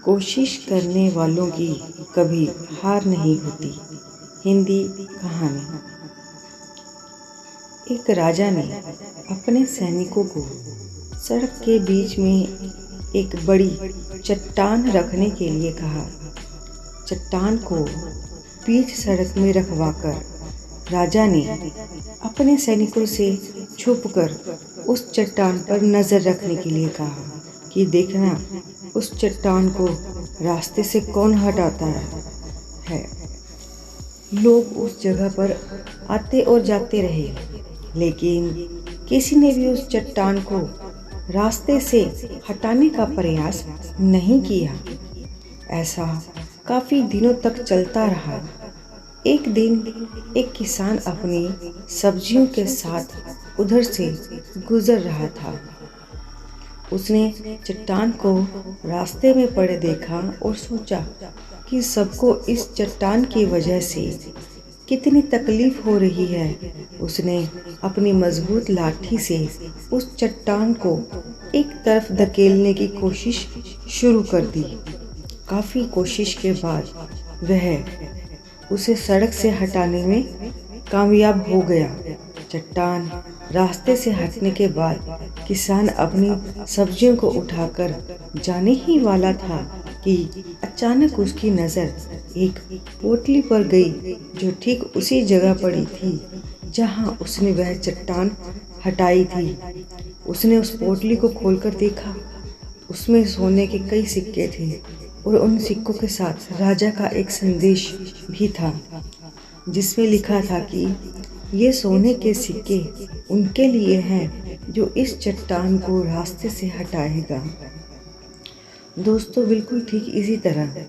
कोशिश करने वालों की कभी हार नहीं होती। हिंदी कहानी। एक राजा ने अपने सैनिकों को सड़क के बीच में एक बड़ी चट्टान रखने के लिए कहा। चट्टान को बीच सड़क में रखवाकर राजा ने अपने सैनिकों से छुपकर उस चट्टान पर नज़र रखने के लिए कहा कि देखना उस चट्टान को रास्ते से कौन हटाता है। लोग उस जगह पर आते और जाते रहे, लेकिन किसी ने भी उस चट्टान को रास्ते से हटाने का प्रयास नहीं किया। ऐसा काफ़ी दिनों तक चलता रहा। एक दिन एक किसान अपनी सब्जियों के साथ उधर से गुजर रहा था। उसने चट्टान को रास्ते में पड़े देखा और सोचा कि सबको इस चट्टान की वजह से कितनी तकलीफ हो रही है। उसने अपनी मजबूत लाठी से उस चट्टान को एक तरफ धकेलने की कोशिश शुरू कर दी। काफ़ी कोशिश के बाद वह उसे सड़क से हटाने में कामयाब हो गया। चट्टान रास्ते से हटने के बाद किसान अपनी सब्जियों को उठाकर जाने ही वाला था कि अचानक उसकी नज़र एक पोटली पर गई जो ठीक उसी जगह पड़ी थी जहां उसने वह चट्टान हटाई थी। उसने उस पोटली को खोलकर देखा। उसमें सोने के कई सिक्के थे और उन सिक्कों के साथ राजा का एक संदेश भी था, जिसमें लिखा था कि ये सोने के सिक्के उनके लिए हैं जो इस चट्टान को रास्ते से हटाएगा। दोस्तों, बिल्कुल ठीक इसी तरह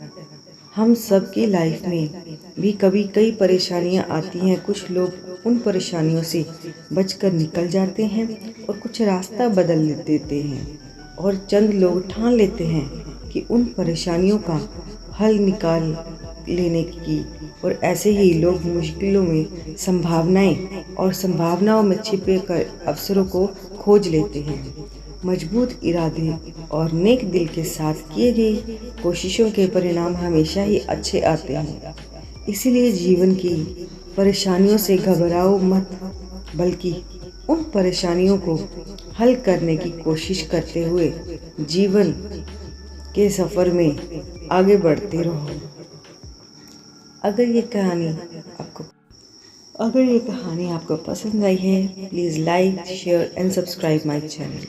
हम सब की लाइफ में भी कभी कई परेशानियां आती हैं। कुछ लोग उन परेशानियों से बचकर निकल जाते हैं और कुछ रास्ता बदल देते हैं, और चंद लोग ठान लेते हैं कि उन परेशानियों का हल निकाल लेने की। और ऐसे ही लोग मुश्किलों में संभावनाओं में छिपे कर अवसरों को खोज लेते हैं। मजबूत इरादे और नेक दिल के साथ किए गई कोशिशों के परिणाम हमेशा ही अच्छे आते हैं। इसीलिए जीवन की परेशानियों से घबराओ मत, बल्कि उन परेशानियों को हल करने की कोशिश करते हुए जीवन के सफ़र में आगे बढ़ते रहो। अगर ये कहानी आपको पसंद आई है, please like, share and subscribe my channel.